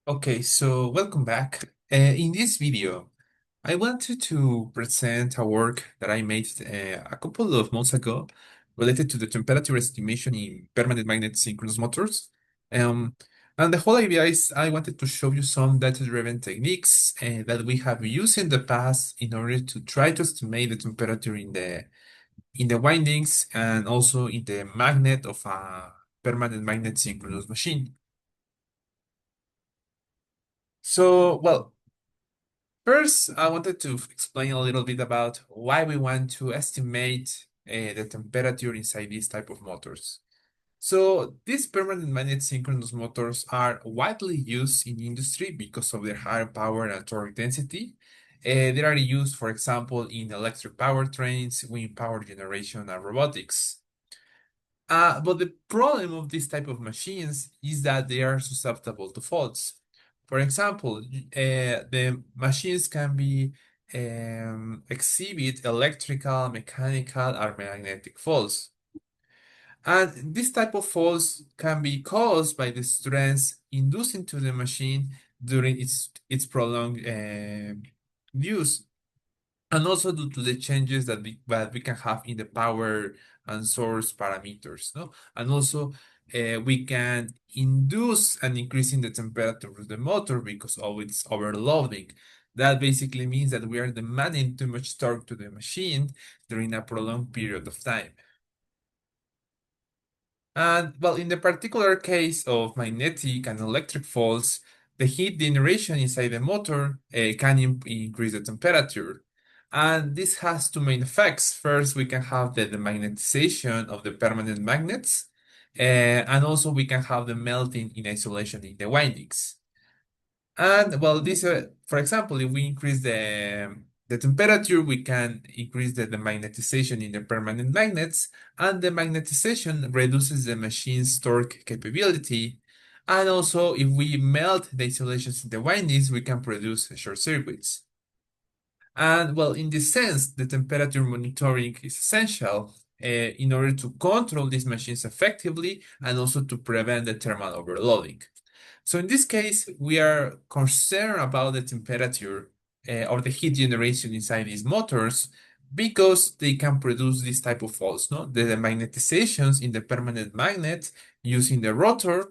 Okay, so welcome back. In this video, I wanted to present a work that I made a couple of months ago related to the temperature estimation in permanent magnet synchronous motors. Um, and the whole idea is I wanted to show you some data-driven techniques that we have used in the past in order to try to estimate the temperature in the windings and also in the magnet of a permanent magnet synchronous machine. Well, first, I wanted to explain a little bit about why we want to estimate the temperature inside these type of motors. So these permanent magnet synchronous motors are widely used in industry because of their higher power and torque density. They are used, for example, in electric powertrains, wind power generation, and robotics. But the problem of this type of machines is that they are susceptible to faults. For example, the machines can be exhibit electrical, mechanical, or magnetic faults. And this type of faults can be caused by the stress induced into the machine during its prolonged use and also due to the changes that we can have in the power and source parameters, no? And also we can induce an increase in the temperature of the motor because of its overloading. That basically means that we are demanding too much torque to the machine during a prolonged period of time. And well, in the particular case of magnetic and electric faults, the heat generation inside the motor can increase the temperature. And this has two main effects. First, we can have the demagnetization of the permanent magnets, and also we can have the melting in isolation in the windings. And well, for example, if we increase the temperature, we can increase the magnetization in the permanent magnets, and the magnetization reduces the machine's torque capability. And also, if we melt the isolations in the windings, we can produce short circuits. And well, in this sense, the temperature monitoring is essential in order to control these machines effectively and also to prevent the thermal overloading. So in this case, we are concerned about the temperature or the heat generation inside these motors because they can produce this type of faults, no? The magnetizations in the permanent magnet using the rotor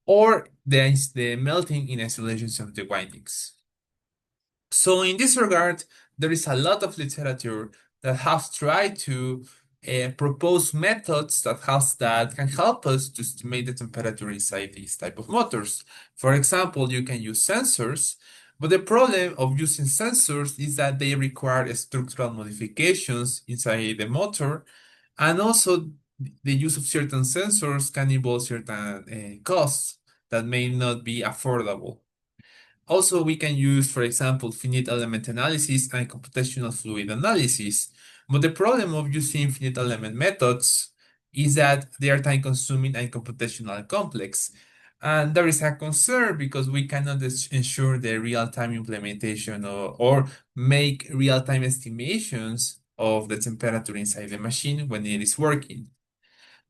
or the melting in isolations of the windings. So in this regard, there is a lot of literature that has tried to propose methods that can help us to estimate the temperature inside these type of motors. For example, you can use sensors, but the problem of using sensors is that they require structural modifications inside the motor, and also the use of certain sensors can involve certain costs that may not be affordable. Also, we can use, for example, finite element analysis and computational fluid analysis. But the problem of using finite element methods is that they are time consuming and computational complex. And there is a concern because we cannot ensure the real-time implementation or make real-time estimations of the temperature inside the machine when it is working.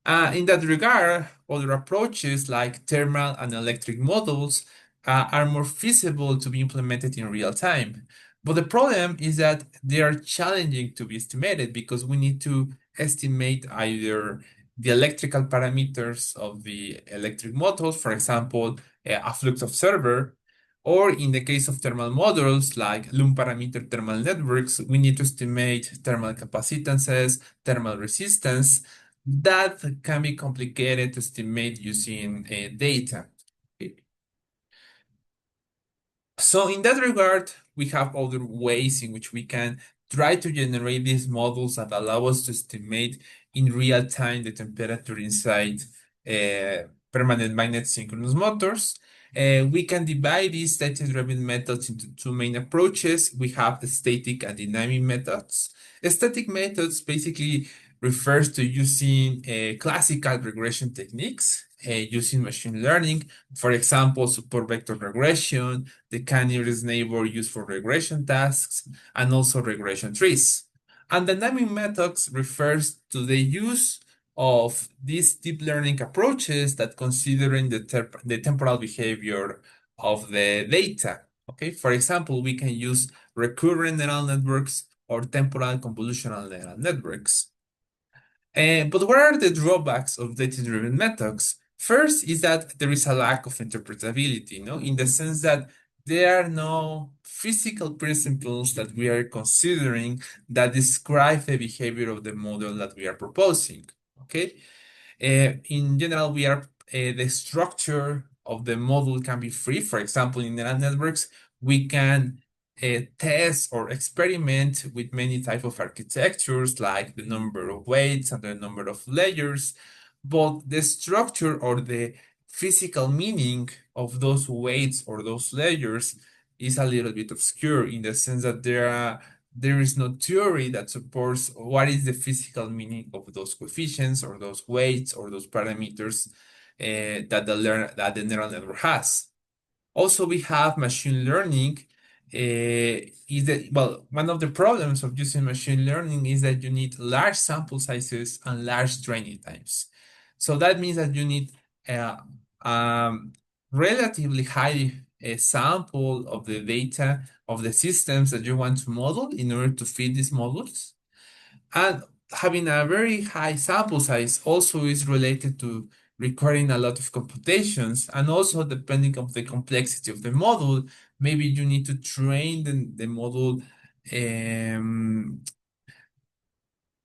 In that regard, other approaches like thermal and electric models are more feasible to be implemented in real time. But the problem is that they are challenging to be estimated because we need to estimate either the electrical parameters of the electric motors, for example, a flux observer, or in the case of thermal models like Lume parameter thermal networks, we need to estimate thermal capacitances, thermal resistance, that can be complicated to estimate using data. So in that regard, we have other ways in which we can try to generate these models that allow us to estimate in real time the temperature inside permanent magnet synchronous motors. We can divide these data-driven methods into two main approaches. We have the static and dynamic methods. Static methods basically refers to using classical regression techniques, using machine learning, for example, support vector regression, the nearest neighbor used for regression tasks, and also regression trees. And dynamic methods refers to the use of these deep learning approaches that considering the temporal behavior of the data. Okay, for example, we can use recurrent neural networks or temporal convolutional neural networks. But what are the drawbacks of data-driven methods? First is that there is a lack of interpretability, in the sense that there are no physical principles that we are considering that describe the behavior of the model that we are proposing. Okay, in general, the structure of the model can be free. For example, in neural networks, we can test or experiment with many type of architectures, like the number of weights and the number of layers. But the structure or the physical meaning of those weights or those layers is a little bit obscure, in the sense that there is no theory that supports what is the physical meaning of those coefficients or those weights or those parameters that the neural network has. Also, we have machine learning. One of the problems of using machine learning is that you need large sample sizes and large training times. So that means that you need a relatively high sample of the data of the systems that you want to model in order to feed these models. And having a very high sample size also is related to requiring a lot of computations, and also depending on the complexity of the model, maybe you need to train the model um,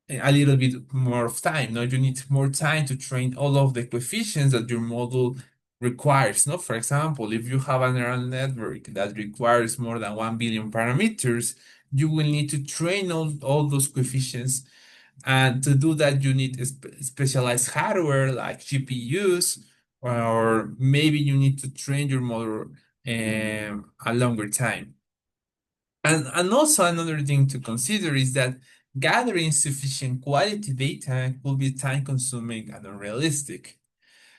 a little bit more of time. No, you need more time to train all of the coefficients that your model requires. No, for example, if you have a neural network that requires more than 1 billion parameters, you will need to train all those coefficients, and to do that, you need specialized hardware like GPUs, or maybe you need to train your model a longer time. And also another thing to consider is that gathering sufficient quality data will be time consuming and unrealistic.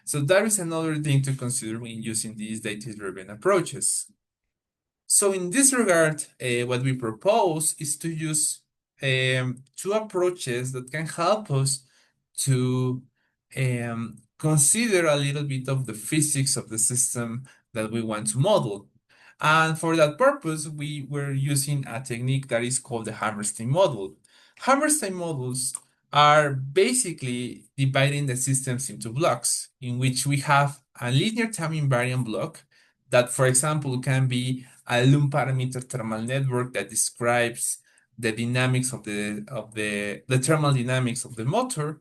So that is another thing to consider when using these data-driven approaches. So in this regard, what we propose is to use two approaches that can help us to consider a little bit of the physics of the system that we want to model. And for that purpose, we were using a technique that is called the Hammerstein model. Hammerstein models are basically dividing the systems into blocks, in which we have a linear time invariant block that, for example, can be a Loom parameter thermal network that describes the dynamics of the thermal dynamics of the motor.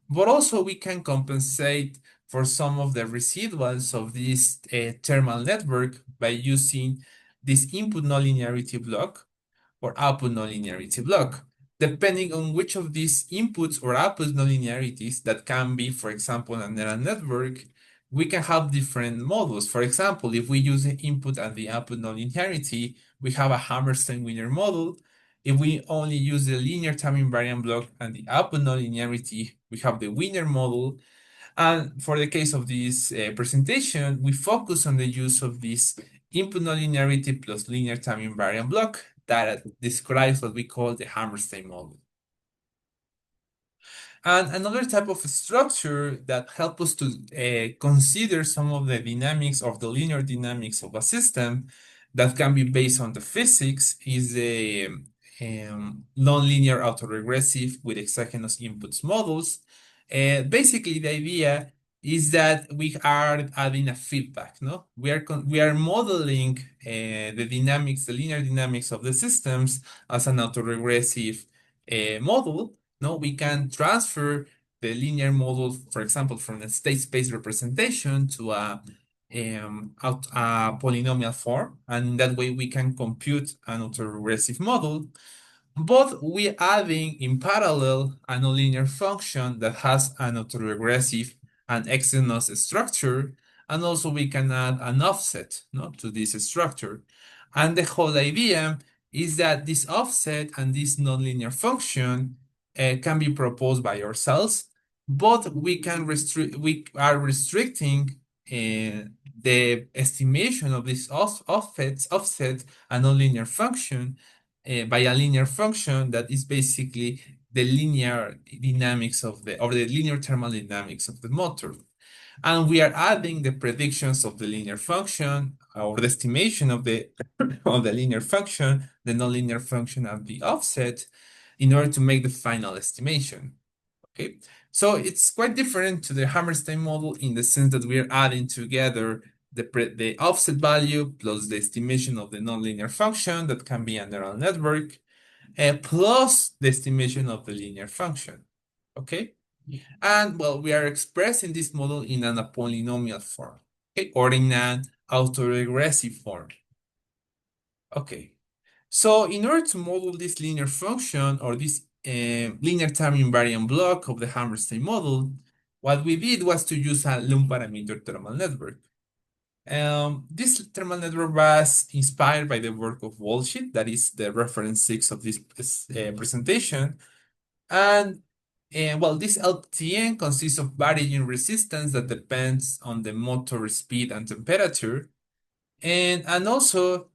But also we can compensate for some of the residuals of this thermal network by using this input nonlinearity block or output nonlinearity block, depending on which of these inputs or output nonlinearities that can be, for example, a neural network. We can have different models. For example, if we use the input and the output nonlinearity, we have a Hammerstein winner model. If we only use the linear time invariant block and the output nonlinearity, we have the winner model. And for the case of this presentation, we focus on the use of this input nonlinearity plus linear time invariant block that describes what we call the Hammerstein model. And another type of structure that helps us to consider some of the dynamics of the linear dynamics of a system that can be based on the physics is the nonlinear autoregressive with exogenous inputs models. Basically, the idea is that we are adding a feedback. No, we are modeling the dynamics, the linear dynamics of the systems as an autoregressive model. No, we can transfer the linear model, for example, from a state space representation to a polynomial form, and that way we can compute an autoregressive model. But we adding in parallel a nonlinear function that has an autoregressive and exynos structure, and also we can add an offset, no, to this structure. And the whole idea is that this offset and this nonlinear function can be proposed by ourselves, but we are restricting the estimation of this offset a nonlinear function by a linear function that is basically the linear dynamics of the linear thermal dynamics of the motor. And we are adding the predictions of the linear function or the estimation of the of the linear function, the nonlinear function, and the offset in order to make the final estimation. Okay, so it's quite different to the Hammerstein model in the sense that we are adding together the offset value plus the estimation of the nonlinear function that can be a neural network, plus the estimation of the linear function. Okay, and well, we are expressing this model in a polynomial form, okay, or in an autoregressive form. Okay, so in order to model this linear function or this linear time invariant block of the Hammerstein model, what we did was to use a Lum parameter thermal network. This thermal network was inspired by the work of Walshit, that is the reference 6 of this presentation. And well, this LTN consists of varying resistance that depends on the motor speed and temperature. And also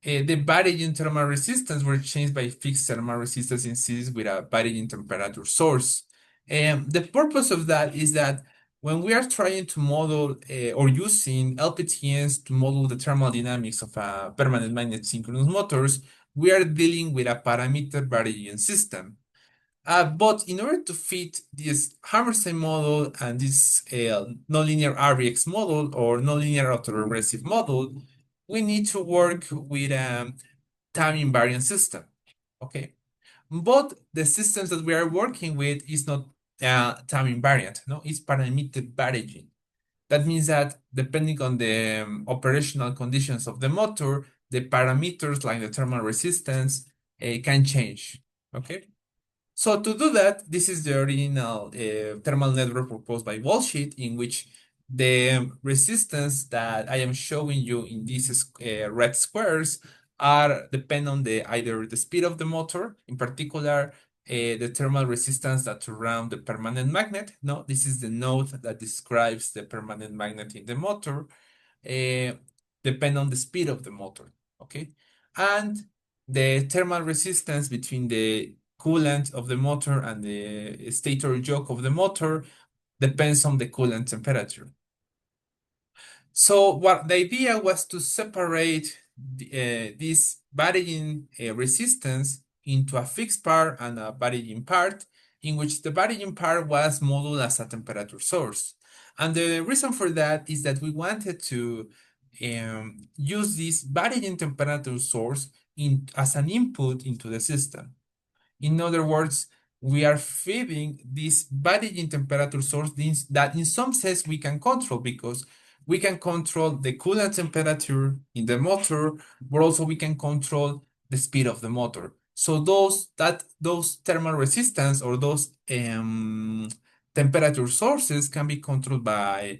the varying thermal resistance were changed by fixed thermal resistance in series with a varying temperature source. And the purpose of that is that when we are trying to model or using LPTNs to model the thermal dynamics of a permanent magnet synchronous motors, we are dealing with a parameter varying system. But in order to fit this Hammerstein model and this nonlinear REX model or nonlinear autoregressive model, we need to work with a time invariant system. Okay, but the systems that we are working with is not time invariant. No, it's parameter varying. That means that depending on the operational conditions of the motor, the parameters like the thermal resistance can change. Okay. So to do that, this is the original thermal network proposed by Walshit, in which the resistance that I am showing you in these red squares are depend on either the speed of the motor, in particular the thermal resistance that surround the permanent magnet. No, this is the node that describes the permanent magnet in the motor, uh, depend on the speed of the motor. Okay, and the thermal resistance between the coolant of the motor and the stator yoke of the motor depends on the coolant temperature. So what the idea was to separate this varying resistance into a fixed part and a varying part, in which the varying part was modeled as a temperature source. And the reason for that is that we wanted to use this varying temperature source as an input into the system. In other words, we are feeding this varying temperature source that in some sense we can control because we can control the coolant temperature in the motor, but also we can control the speed of the motor. So those thermal resistance or those temperature sources can be controlled by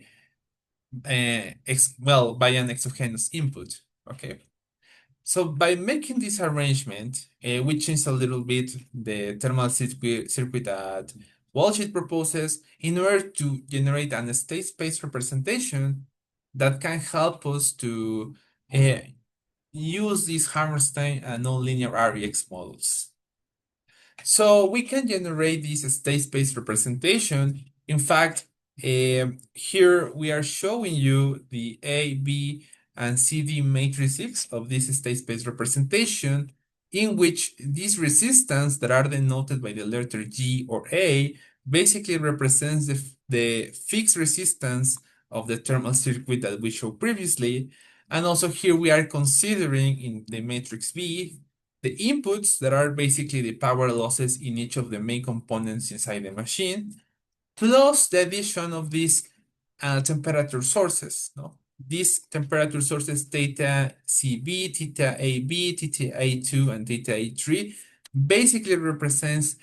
by an exogenous input. Okay. So by making this arrangement, we change a little bit the thermal circuit that Walshit proposes in order to generate an state space representation that can help us to uh, use these Hammerstein and nonlinear REX models. So we can generate this state space representation. In fact, here we are showing you the A, B, and CD matrices of this state space representation, in which these resistance that are denoted by the letter G or A basically represents the fixed resistance of the thermal circuit that we showed previously. And also here we are considering in the matrix B the inputs that are basically the power losses in each of the main components inside the machine, plus the addition of these temperature sources. No? These temperature sources, theta CB, theta AB, theta A2, and theta A3, basically represents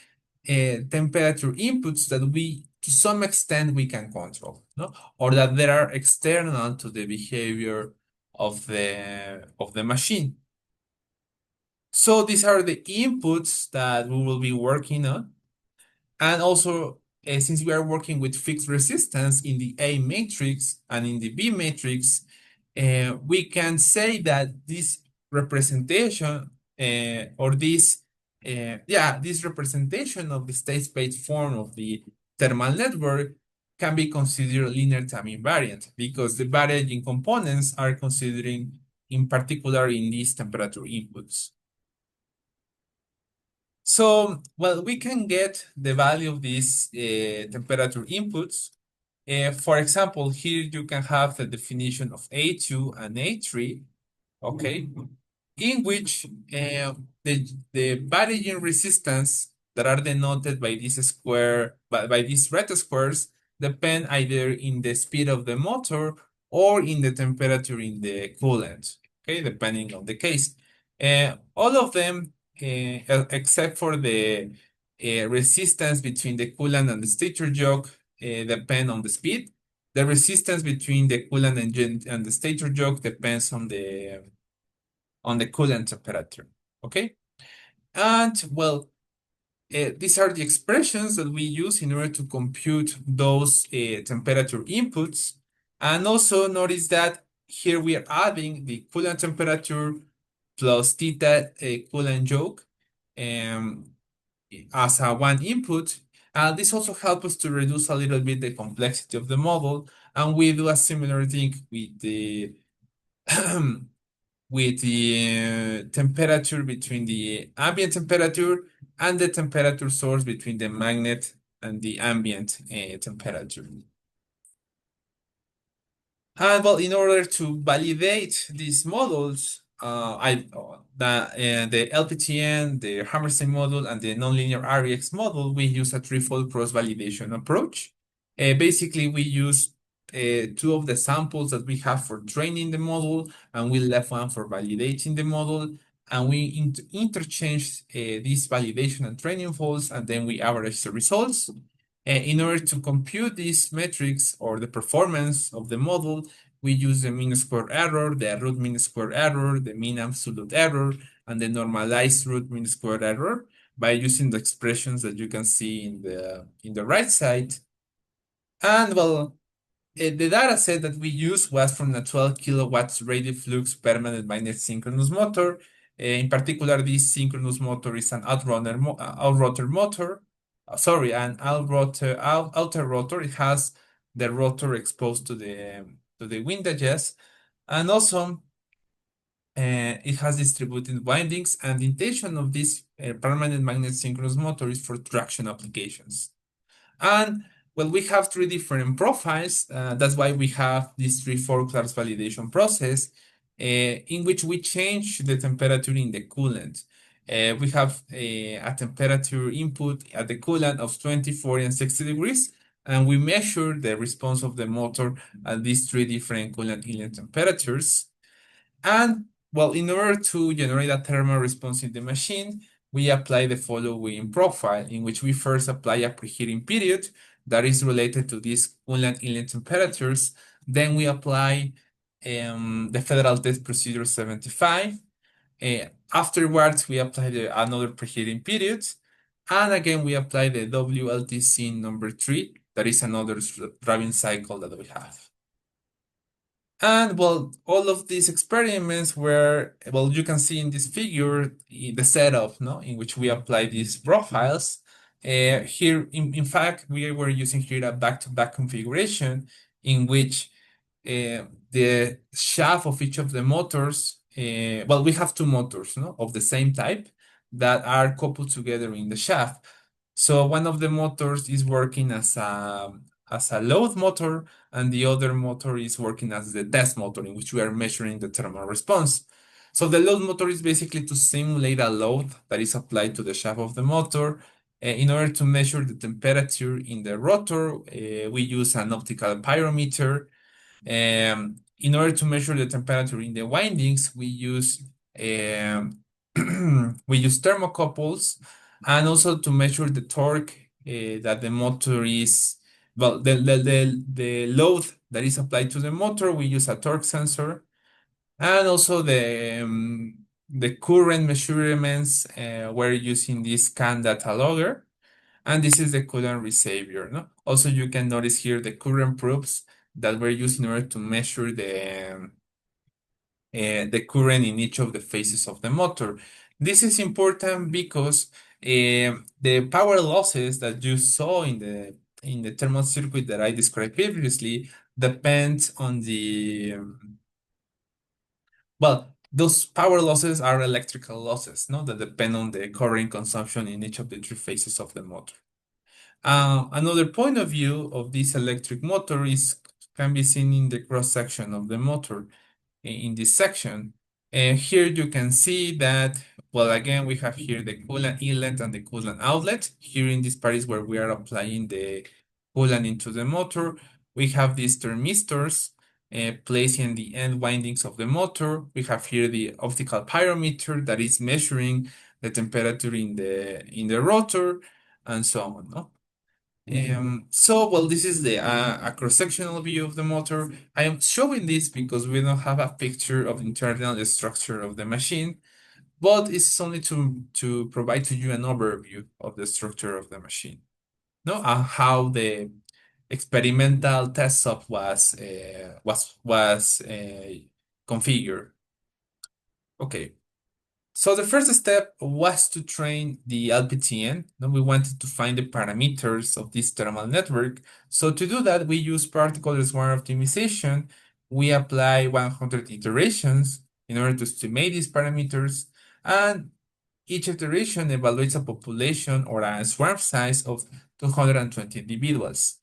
temperature inputs that we, to some extent, we can control, no? Or that they are external to the behavior of the machine. So these are the inputs that we will be working on. And also, since we are working with fixed resistance in the A matrix and in the B matrix, we can say that this representation this representation of the state space form of the thermal network can be considered linear time invariant because the varying components are considering in particular in these temperature inputs. So, well, we can get the value of these temperature inputs. For example, here you can have the definition of A2 and A3, okay, in which the varying resistance that are denoted by this square, by these red squares, depend either in the speed of the motor or in the temperature in the coolant, okay, depending on the case. All of them, except for the resistance between the coolant and the stator jug, depend on the speed. The resistance between the coolant and the stator jug depends on the coolant temperature. Okay, and well, these are the expressions that we use in order to compute those temperature inputs. And also notice that here we are adding the coolant temperature plus theta coolant jug um, as a one input. This also helps us to reduce a little bit the complexity of the model. And we do a similar thing with the with the temperature between the ambient temperature and the temperature source between the magnet and the ambient temperature. And well, in order to validate these models, the LPTN, the Hammerstein model, and the nonlinear REX model, we use a threefold cross-validation approach. Basically, we use two of the samples that we have for training the model, and we left one for validating the model, and we interchange these validation and training faults, and then we average the results. In order to compute these metrics or the performance of the model, we use the mean square error, the root mean square error, the mean absolute error, and the normalized root mean square error by using the expressions that you can see in the right side. And well, the data set that we used was from a 12 kilowatts radial flux permanent magnet synchronous motor. In particular, this synchronous motor is an outrotor motor. Sorry, an outer rotor. It has the rotor exposed to the wind edges, and also it has distributed windings. And the intention of this permanent magnet synchronous motor is for traction applications. And well, we have three different profiles. That's why we have this threefold class validation process in which we change the temperature in the coolant. We have a temperature input at the coolant of 24 and 60 degrees, and we measure the response of the motor at these three different coolant inlet temperatures. And well, in order to generate a thermal response in the machine, we apply the following profile, in which we first apply a preheating period that is related to these coolant inlet temperatures. Then we apply the Federal Test Procedure 75. Afterwards, we apply another preheating period. And again, we apply the WLTC number 3. That is another driving cycle that we have. And well, all of these experiments were, well, you can see in this figure, the setup, no, in which we apply these profiles. Here, in fact, we were using here a back-to-back configuration in which the shaft of each of the motors, well, we have two motors, no, of the same type that are coupled together in the shaft. So one of the motors is working as a load motor, and the other motor is working as the test motor in which we are measuring the thermal response. So the load motor is basically to simulate a load that is applied to the shaft of the motor. In order to measure the temperature in the rotor, we use an optical pyrometer. In order to measure the temperature in the windings, we use we use thermocouples, and also to measure the torque that the motor is, well, the load that is applied to the motor, we use a torque sensor, and also the current measurements, we're using this CAN data logger, and this is the coolant receiver. No? Also, you can notice here the current proofs that we're using in order to measure the current in each of the phases of the motor. This is important because the power losses that you saw in the in the thermal circuit that I described previously depends on well, those power losses are electrical losses, no, that depend on the current consumption in each of the three phases of the motor. Another point of view of this electric motor is can be seen in the cross section of the motor in this section. And here you can see that, well, again, we have here the coolant inlet and the coolant outlet. Here in this part is where we are applying the coolant into the motor. We have these thermistors placed in the end windings of the motor. We have here the optical pyrometer that is measuring the temperature in the rotor and so on. No? Well, this is the a cross-sectional view of the motor. I am showing this because we don't have a picture of internal structure of the machine, but it's only to provide to you an overview of the structure of the machine. No, how the experimental test sub was configured. Okay. So the first step was to train the LPTN. Then we wanted to find the parameters of this thermal network. So to do that, we use particle reservoir optimization. We apply 100 iterations in order to estimate these parameters. And each iteration evaluates a population or a swarm size of 220 individuals.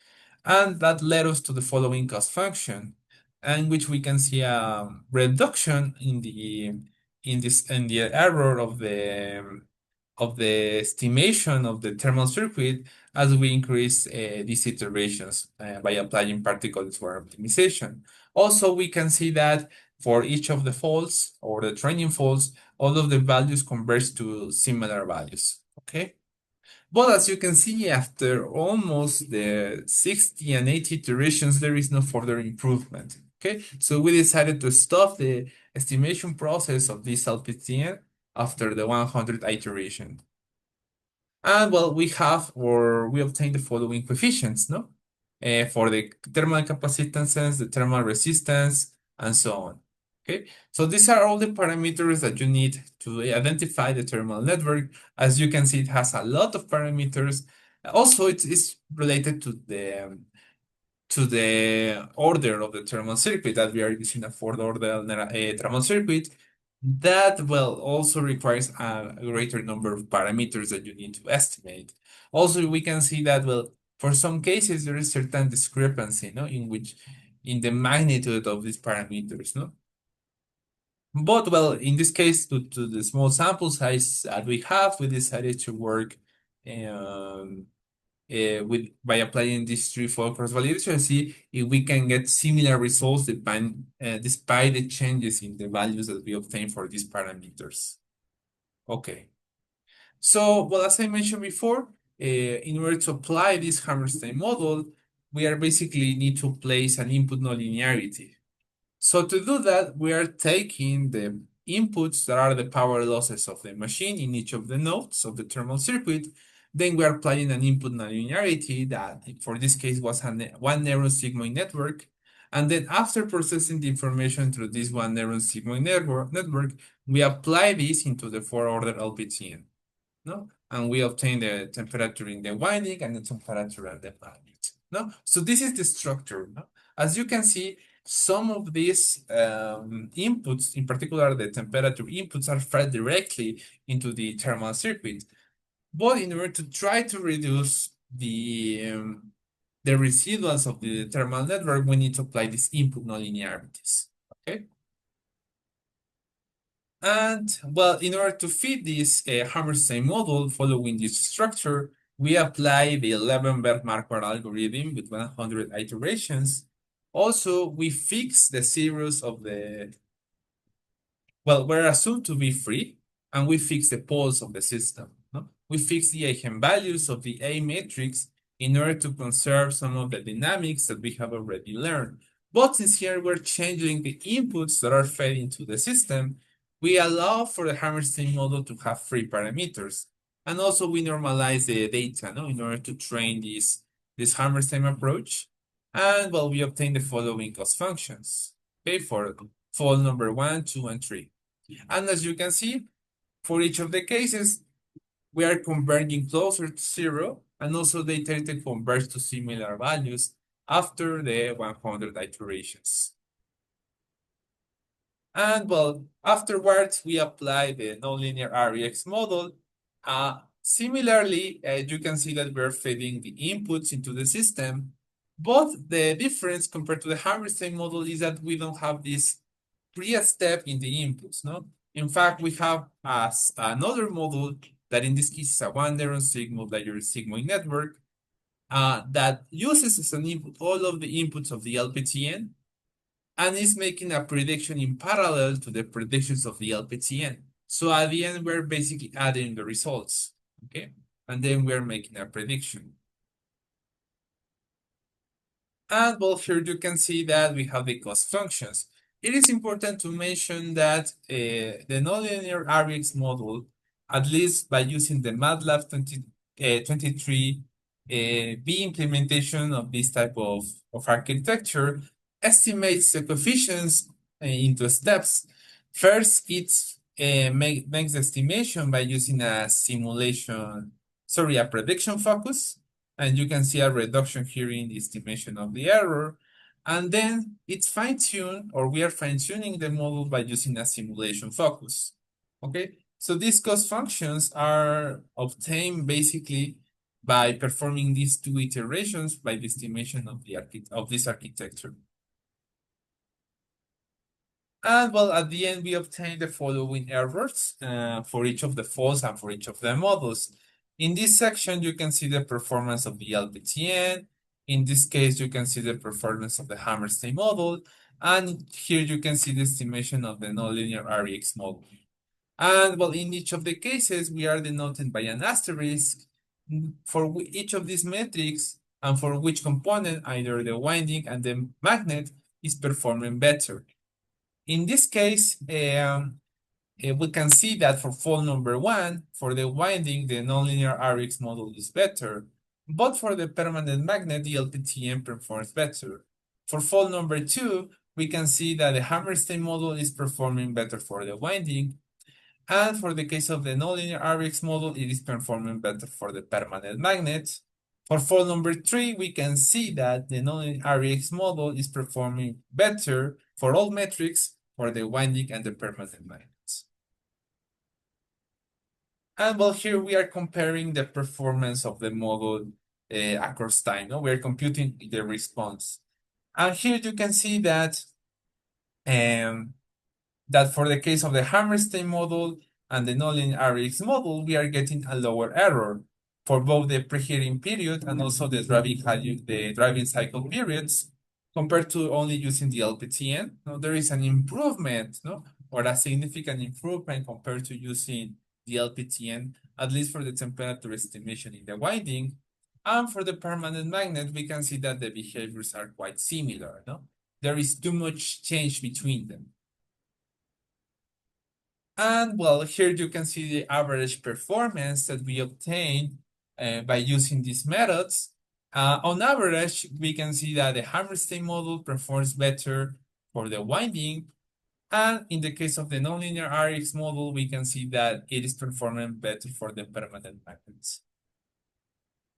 And that led us to the following cost function, in which we can see a reduction in the error of the estimation of the thermal circuit as we increase these iterations by applying particle swarm optimization. Also, we can see that for each of the faults or the training faults, all of the values converge to similar values, okay? But as you can see, after almost the 60 and 80 iterations, there is no further improvement, okay? So we decided to stop the estimation process of this LPTN after the 100 iteration. And well, we obtain the following coefficients, no? For the thermal capacitances, the thermal resistance, and so on. Okay, so these are all the parameters that you need to identify the thermal network. As you can see, it has a lot of parameters. Also, it is related to the order of the thermal circuit that we are using a fourth order thermal circuit that well also requires a greater number of parameters that you need to estimate. Also, we can see that well for some cases there is certain discrepancy, no, in the magnitude of these parameters, no. But well, in this case, to the small sample size that we have, we decided to work um, by applying these three-fold cross-validation, see if we can get similar results despite the changes in the values that we obtain for these parameters. Okay. So, well, as I mentioned before, in order to apply this Hammerstein model, we are basically need to place an input nonlinearity. So to do that, we are taking the inputs that are the power losses of the machine in each of the nodes of the thermal circuit. Then we are applying an input nonlinearity that for this case was a one neuron sigmoid network. And then after processing the information through this one neuron sigmoid network, we apply this into the four order LPTN, no? And we obtain the temperature in the winding and the temperature at the magnet, no? So this is the structure, no? As you can see, some of these inputs, in particular the temperature inputs, are fed directly into the thermal circuit. But in order to try to reduce the residuals of the thermal network, we need to apply these input nonlinearities, okay? And well, in order to fit this Hammerstein model following this structure, we apply the 11-Bert-Marquardt algorithm with 100 iterations. Also, we fix the zeros of the, well, we're assumed to be free, and we fix the poles of the system. No? We fix the eigenvalues of the A matrix in order to conserve some of the dynamics that we have already learned. But since here we're changing the inputs that are fed into the system, we allow for the Hammerstein model to have free parameters. And also we normalize the data, no, in order to train this Hammerstein approach. And well, we obtain the following cost functions, okay, for fault number 1, 2, and 3. And as you can see, for each of the cases, we are converging closer to 0, and also they tend to converge to similar values after the 100 iterations. And well, afterwards, we apply the nonlinear REX model. Similarly, you can see that we're feeding the inputs into the system, but the difference compared to the Hammerstein model is that we don't have this pre-step in the inputs, no? In fact, we have as another model that in this case is a one neuron signal layer sigmoid network that uses as an input all of the inputs of the LPTN and is making a prediction in parallel to the predictions of the LPTN. So at the end, we're basically adding the results, okay? And then we're making a prediction. And well, here you can see that we have the cost functions. It is important to mention that the nonlinear RX model, at least by using the MATLAB 23 B implementation of this type of architecture, estimates the coefficients into steps. First, makes the estimation by using a prediction focus, and you can see a reduction here in the estimation of the error. And then it's fine-tuned, or we are fine-tuning the model by using a simulation focus. Okay, so these cost functions are obtained basically by performing these two iterations by the estimation of this architecture. And well, at the end, we obtain the following errors for each of the faults and for each of the models. In this section, you can see the performance of the LPTN. In this case, you can see the performance of the Hammerstein model. And here you can see the estimation of the nonlinear REX model. And well, in each of the cases, we are denoted by an asterisk for each of these metrics and for which component, either the winding and the magnet, is performing better. In this case, we can see that for fault number one, for the winding, the nonlinear RX model is better, but for the permanent magnet, the LPTN performs better. For fault number two, we can see that the Hammerstein model is performing better for the winding, and for the case of the nonlinear RX model, it is performing better for the permanent magnet. For fault number three, we can see that the nonlinear RX model is performing better for all metrics for the winding and the permanent magnets. And well, here we are comparing the performance of the model across time. No? We're computing the response. And here you can see that that for the case of the Hammerstein model and the nonlinear RX model, we are getting a lower error for both the preheating period and also the driving cycle periods compared to only using the LPTN. No, there is an improvement, no, or a significant improvement compared to using the LPTN, at least for the temperature estimation in the winding. And for the permanent magnet, we can see that the behaviors are quite similar. No, there is too much change between them. And well, here you can see the average performance that we obtain by using these methods. On average, we can see that the Hammerstein model performs better for the winding. And in the case of the nonlinear RX model, we can see that it is performing better for the permanent magnets.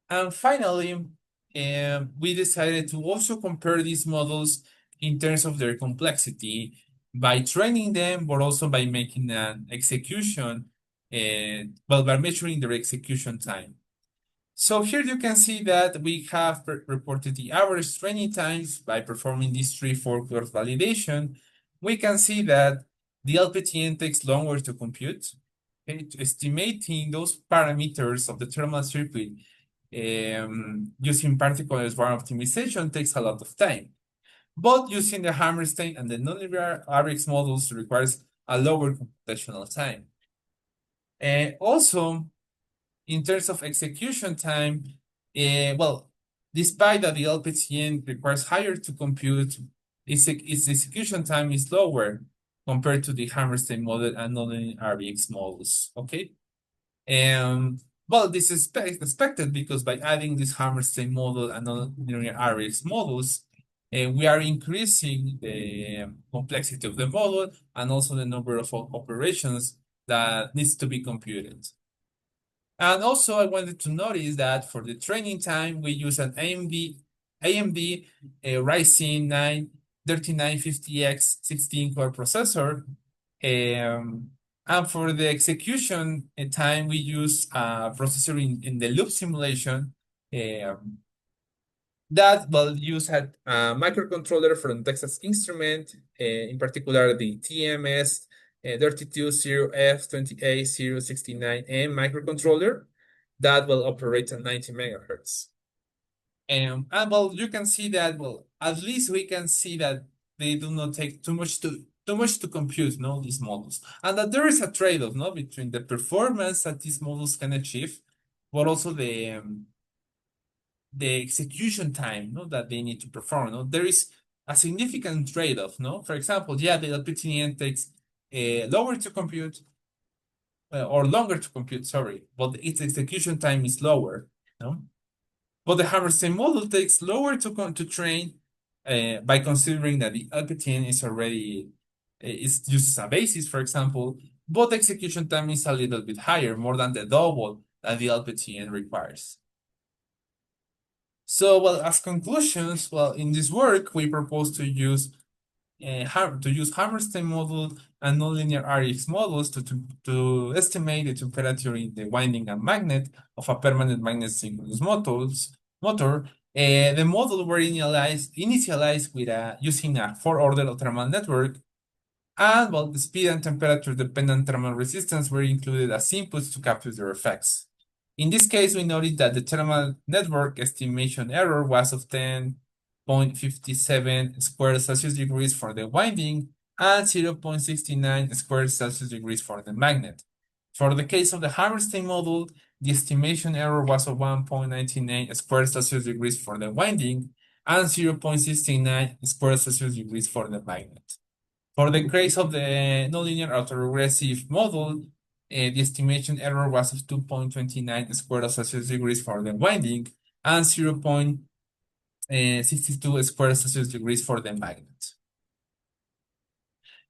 And finally, we decided to also compare these models in terms of their complexity by training them, but also by making an execution, by measuring their execution time. So here you can see that we have reported the average training times by performing this 3-4 cross validation. We can see that the LPTN takes longer to compute. Okay, estimating those parameters of the thermal circuit using particle swarm optimization takes a lot of time. But using the Hammerstein and the nonlinear RX models requires a lower computational time. Also, in terms of execution time, well, despite that the LPTN requires higher to compute, its execution time is lower compared to the Hammerstein model and nonlinear RX models, okay? Well, this is expected because by adding this Hammerstein model and nonlinear RX models, we are increasing the complexity of the model and also the number of operations that needs to be computed. And also, I wanted to notice that for the training time, we use an AMD Ryzen 9 3950X 16 core processor. Um, and for the execution time, we use a processor in the loop simulation um, that will use a microcontroller from Texas Instrument, in particular the TMS 320F28H69M microcontroller that will operate at 90 megahertz. And well, you can see that, well, at least we can see that they do not take too much to compute, no, these models. And that there is a trade-off, no, between the performance that these models can achieve, but also the execution time, no, that they need to perform. No, there is a significant trade-off. No, for example, yeah, the LPTN takes lower to compute or longer to compute. Sorry, but its execution time is lower. No, but the Hammerstein model takes lower to train by considering that the LPTN is already is used as a basis, for example, but the execution time is a little bit higher, more than the double that the LPTN requires. So, well, as conclusions, well, in this work, we propose to use Hammerstein model and nonlinear RX models to estimate the temperature in the winding and magnet of a permanent magnet synchronous motor. The model were initialized with using a four-order thermal network, and well, the speed and temperature dependent thermal resistance were included as inputs to capture their effects. In this case, we noted that the thermal network estimation error was of 10.57 squared Celsius degrees for the winding and 0.69 squared Celsius degrees for the magnet. For the case of the Hammerstein model, the estimation error was of 1.99 squared Celsius degrees for the winding and 0.69 squared Celsius degrees for the magnet. For the case of the nonlinear autoregressive model, the estimation error was of 2.29 squared Celsius degrees for the winding and 0.62 squared Celsius degrees for the magnet.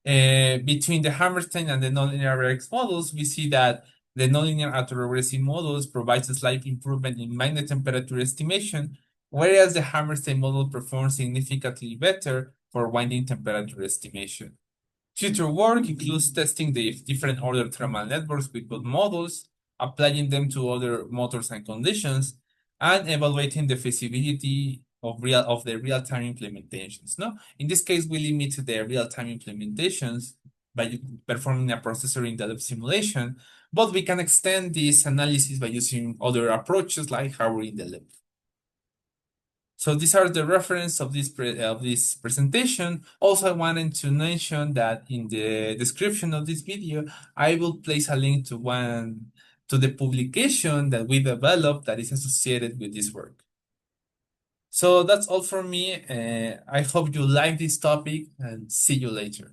Between the Hammerstein and the nonlinear RX models, we see that the nonlinear autoregressive models provides a slight improvement in magnet temperature estimation, whereas the Hammerstein model performs significantly better for winding temperature estimation. Future work includes testing the different order thermal networks with both models, applying them to other motors and conditions, and evaluating the feasibility of the real-time implementations. No, in this case, we limit the real-time implementations by performing a processor in the loop simulation, but we can extend this analysis by using other approaches like hardware in the loop. So these are the reference of this presentation. Also, I wanted to mention that in the description of this video, I will place a link to the publication that we developed that is associated with this work. So that's all from me. I hope you like this topic and see you later.